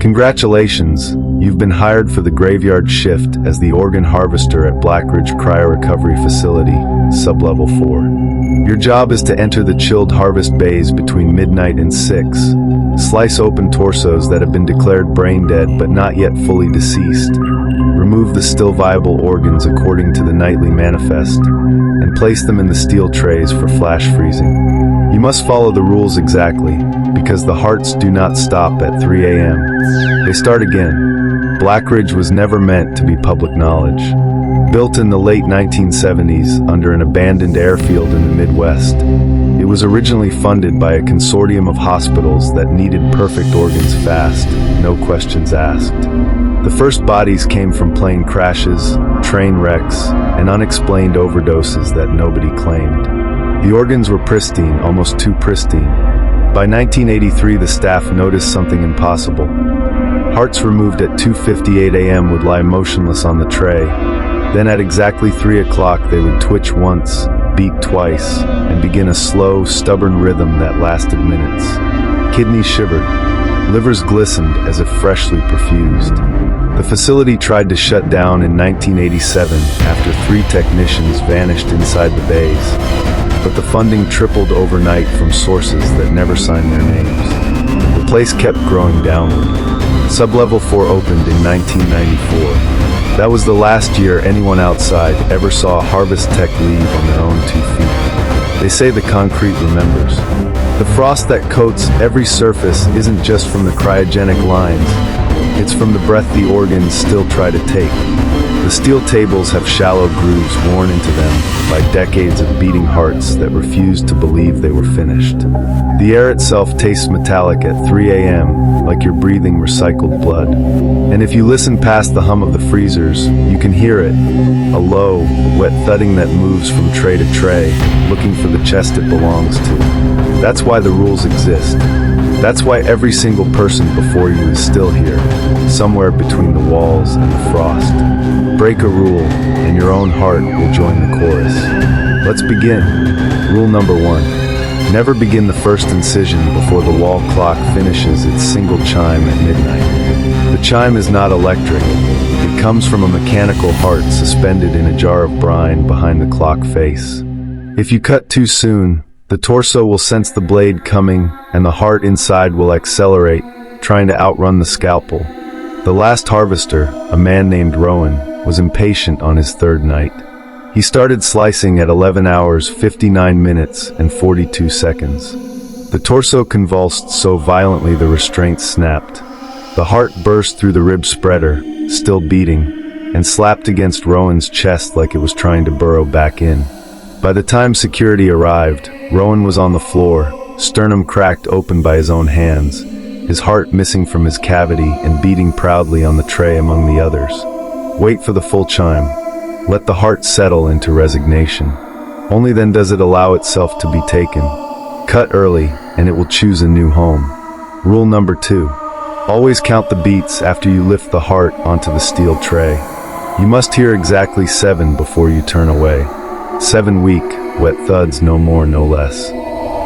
Congratulations, you've been hired for the graveyard shift as the organ harvester at Blackridge Cryo-Recovery Facility, Sublevel 4. Your job is to enter the chilled harvest bays between midnight and 6, slice open torsos that have been declared brain dead but not yet fully deceased, remove the still viable organs according to the nightly manifest, and place them in the steel trays for flash freezing. You must follow the rules exactly, because the hearts do not stop at 3 a.m. They start again. Blackridge was never meant to be public knowledge. Built in the late 1970s under an abandoned airfield in the Midwest, it was originally funded by a consortium of hospitals that needed perfect organs fast, no questions asked. The first bodies came from plane crashes, train wrecks, and unexplained overdoses that nobody claimed. The organs were pristine, almost too pristine. By 1983, the staff noticed something impossible. Hearts removed at 2:58 a.m. would lie motionless on the tray. Then at exactly 3 o'clock, they would twitch once, beat twice, and begin a slow, stubborn rhythm that lasted minutes. Kidneys shivered. Livers glistened as if freshly perfused. The facility tried to shut down in 1987 after 3 technicians vanished inside the bays. But the funding tripled overnight from sources that never signed their names. The place kept growing downward. Sublevel 4 opened in 1994. That was the last year anyone outside ever saw a harvest tech leave on their own 2 feet. They say the concrete remembers. The frost that coats every surface isn't just from the cryogenic lines. It's from the breath the organs still try to take. The steel tables have shallow grooves worn into them by decades of beating hearts that refuse to believe they were finished. The air itself tastes metallic at 3 a.m., like you're breathing recycled blood. And if you listen past the hum of the freezers, you can hear it, a low, wet thudding that moves from tray to tray, looking for the chest it belongs to. That's why the rules exist. That's why every single person before you is still here, somewhere between the walls and the frost. Break a rule, and your own heart will join the chorus. Let's begin. Rule number 1. Never begin the first incision before the wall clock finishes its single chime at midnight. The chime is not electric. It comes from a mechanical heart suspended in a jar of brine behind the clock face. If you cut too soon, the torso will sense the blade coming, and the heart inside will accelerate, trying to outrun the scalpel. The last harvester, a man named Rowan, was impatient on his 3rd night. He started slicing at 11 hours, 59 minutes, and 42 seconds. The torso convulsed so violently the restraints snapped. The heart burst through the rib spreader, still beating, and slapped against Rowan's chest like it was trying to burrow back in. By the time security arrived, Rowan was on the floor, sternum cracked open by his own hands, his heart missing from his cavity and beating proudly on the tray among the others. Wait for the full chime. Let the heart settle into resignation. Only then does it allow itself to be taken. Cut early, and it will choose a new home. Rule number 2. Always count the beats after you lift the heart onto the steel tray. You must hear exactly 7 before you turn away. 7 weak, wet thuds, no more, no less.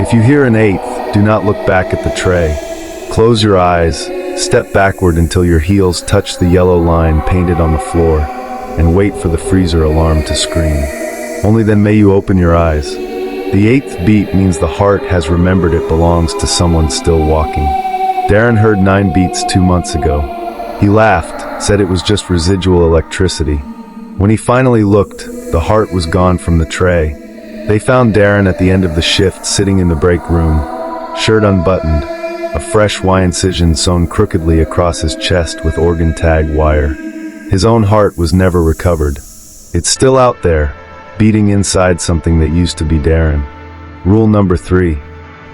If you hear an 8th, do not look back at the tray. Close your eyes, step backward until your heels touch the yellow line painted on the floor, and wait for the freezer alarm to scream. Only then may you open your eyes. The 8th beat means the heart has remembered it belongs to someone still walking. Darren heard 9 beats 2 months ago. He laughed, said it was just residual electricity. When he finally looked, the heart was gone from the tray. They found Darren at the end of the shift sitting in the break room, shirt unbuttoned, a fresh Y incision sewn crookedly across his chest with organ tag wire. His own heart was never recovered. It's still out there, beating inside something that used to be Darren. Rule number 3.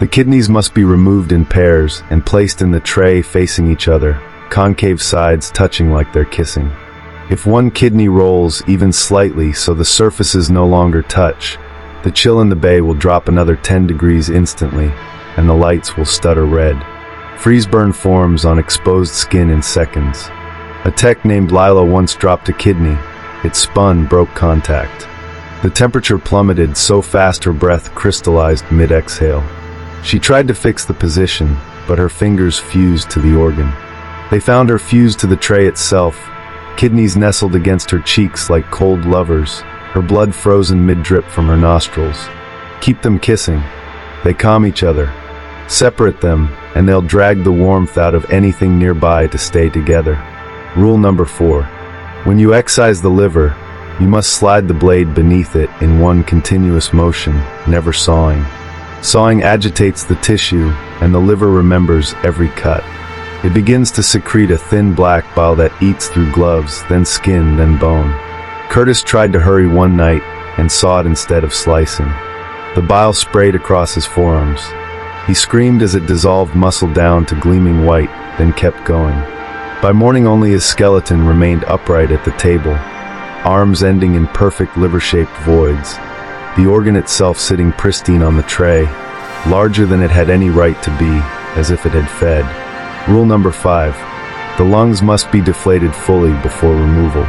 The kidneys must be removed in pairs and placed in the tray facing each other, concave sides touching like they're kissing. If one kidney rolls even slightly so the surfaces no longer touch, the chill in the bay will drop another 10 degrees instantly, and the lights will stutter red. Freeze burn forms on exposed skin in seconds. A tech named Lila once dropped a kidney. It spun, broke contact. The temperature plummeted so fast her breath crystallized mid-exhale. She tried to fix the position, but her fingers fused to the organ. They found her fused to the tray itself, kidneys nestled against her cheeks like cold lovers, her blood frozen mid-drip from her nostrils. Keep them kissing. They calm each other. Separate them, and they'll drag the warmth out of anything nearby to stay together. Rule number 4. When you excise the liver, you must slide the blade beneath it in one continuous motion, never sawing. Sawing agitates the tissue, and the liver remembers every cut. It begins to secrete a thin black bile that eats through gloves, then skin, then bone. Curtis tried to hurry one night and sawed instead of slicing. The bile sprayed across his forearms. He screamed as it dissolved muscle down to gleaming white, then kept going. By morning only his skeleton remained upright at the table, arms ending in perfect liver-shaped voids, the organ itself sitting pristine on the tray, larger than it had any right to be, as if it had fed. Rule number 5. The lungs must be deflated fully before removal.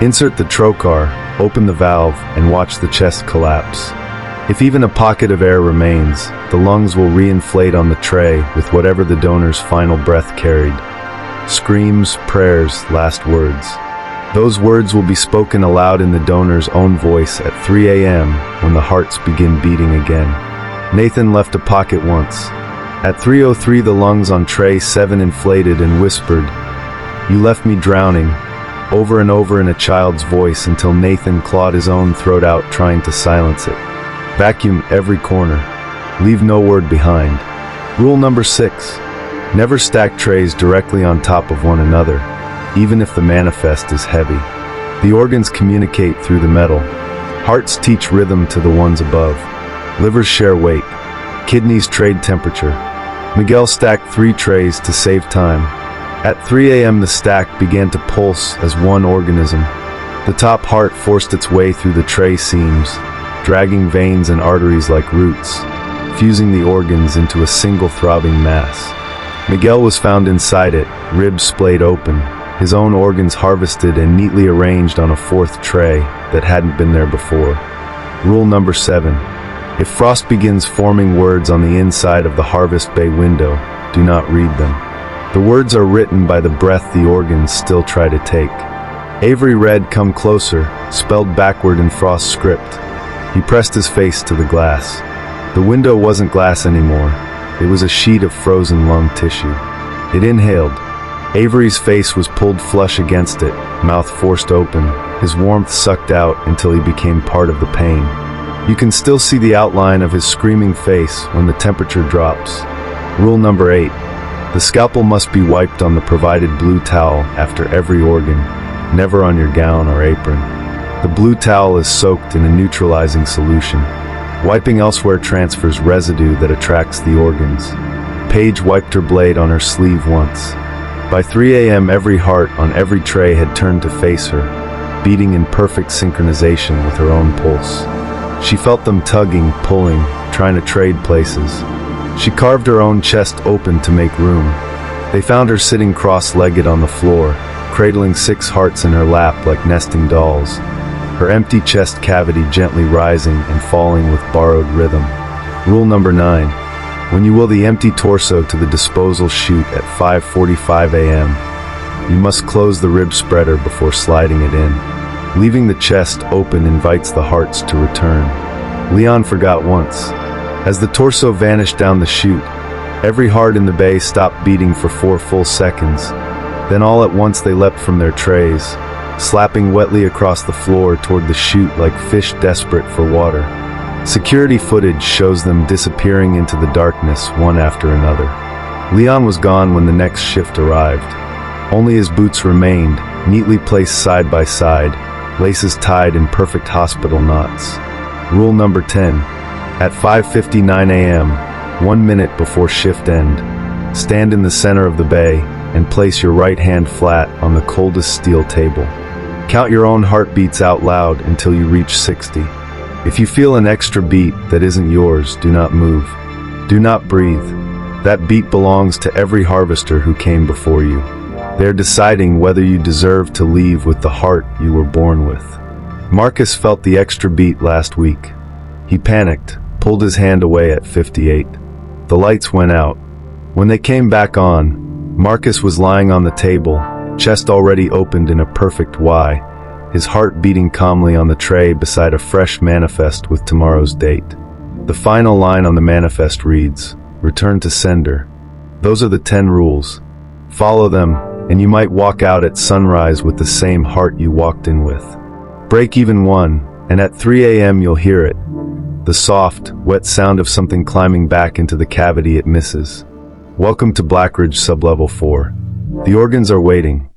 Insert the trocar, open the valve, and watch the chest collapse. If even a pocket of air remains, the lungs will reinflate on the tray with whatever the donor's final breath carried. Screams, prayers, last words. Those words will be spoken aloud in the donor's own voice at 3 a.m. when the hearts begin beating again. Nathan left a pocket once. At 3:03 the lungs on tray 7 inflated and whispered, "You left me drowning," over and over in a child's voice until Nathan clawed his own throat out trying to silence it. Vacuum every corner. Leave no word behind. Rule number 6. Never stack trays directly on top of one another, even if the manifest is heavy. The organs communicate through the metal. Hearts teach rhythm to the ones above. Livers share weight. Kidneys trade temperature. Miguel stacked 3 trays to save time. At 3 a.m. the stack began to pulse as one organism. The top heart forced its way through the tray seams, dragging veins and arteries like roots, fusing the organs into a single throbbing mass. Miguel was found inside it, ribs splayed open, his own organs harvested and neatly arranged on a 4th tray that hadn't been there before. Rule number 7. If frost begins forming words on the inside of the harvest bay window, do not read them. The words are written by the breath the organs still try to take. Avery read "Come Closer," spelled backward in Frost's script. He pressed his face to the glass. The window wasn't glass anymore. It was a sheet of frozen lung tissue. It inhaled. Avery's face was pulled flush against it, mouth forced open, his warmth sucked out until he became part of the pain. You can still see the outline of his screaming face when the temperature drops. Rule number 8. The scalpel must be wiped on the provided blue towel after every organ, never on your gown or apron. The blue towel is soaked in a neutralizing solution. Wiping elsewhere transfers residue that attracts the organs. Paige wiped her blade on her sleeve once. By 3 a.m. every heart on every tray had turned to face her, beating in perfect synchronization with her own pulse. She felt them tugging, pulling, trying to trade places. She carved her own chest open to make room. They found her sitting cross-legged on the floor, cradling 6 hearts in her lap like nesting dolls, her empty chest cavity gently rising and falling with borrowed rhythm. Rule number 9. When you will the empty torso to the disposal chute at 5:45 a.m., you must close the rib spreader before sliding it in. Leaving the chest open invites the hearts to return. Leon forgot once. As the torso vanished down the chute, every heart in the bay stopped beating for 4 full seconds. Then all at once they leapt from their trays, slapping wetly across the floor toward the chute like fish desperate for water. Security footage shows them disappearing into the darkness one after another. Leon was gone when the next shift arrived. Only his boots remained, neatly placed side by side, laces tied in perfect hospital knots. Rule number 10. At 5:59 a.m., 1 minute before shift end, stand in the center of the bay and place your right hand flat on the coldest steel table. Count your own heartbeats out loud until you reach 60. If you feel an extra beat that isn't yours, do not move. Do not breathe. That beat belongs to every harvester who came before you. They're deciding whether you deserve to leave with the heart you were born with. Marcus felt the extra beat last week. He panicked, pulled his hand away at 58. The lights went out. When they came back on, Marcus was lying on the table, chest already opened in a perfect Y, his heart beating calmly on the tray beside a fresh manifest with tomorrow's date. The final line on the manifest reads, "Return to sender." Those are the 10 rules. Follow them, and you might walk out at sunrise with the same heart you walked in with. Break even one, and at 3 a.m. you'll hear it. The soft, wet sound of something climbing back into the cavity it misses. Welcome to Blackridge Sublevel 4. The organs are waiting.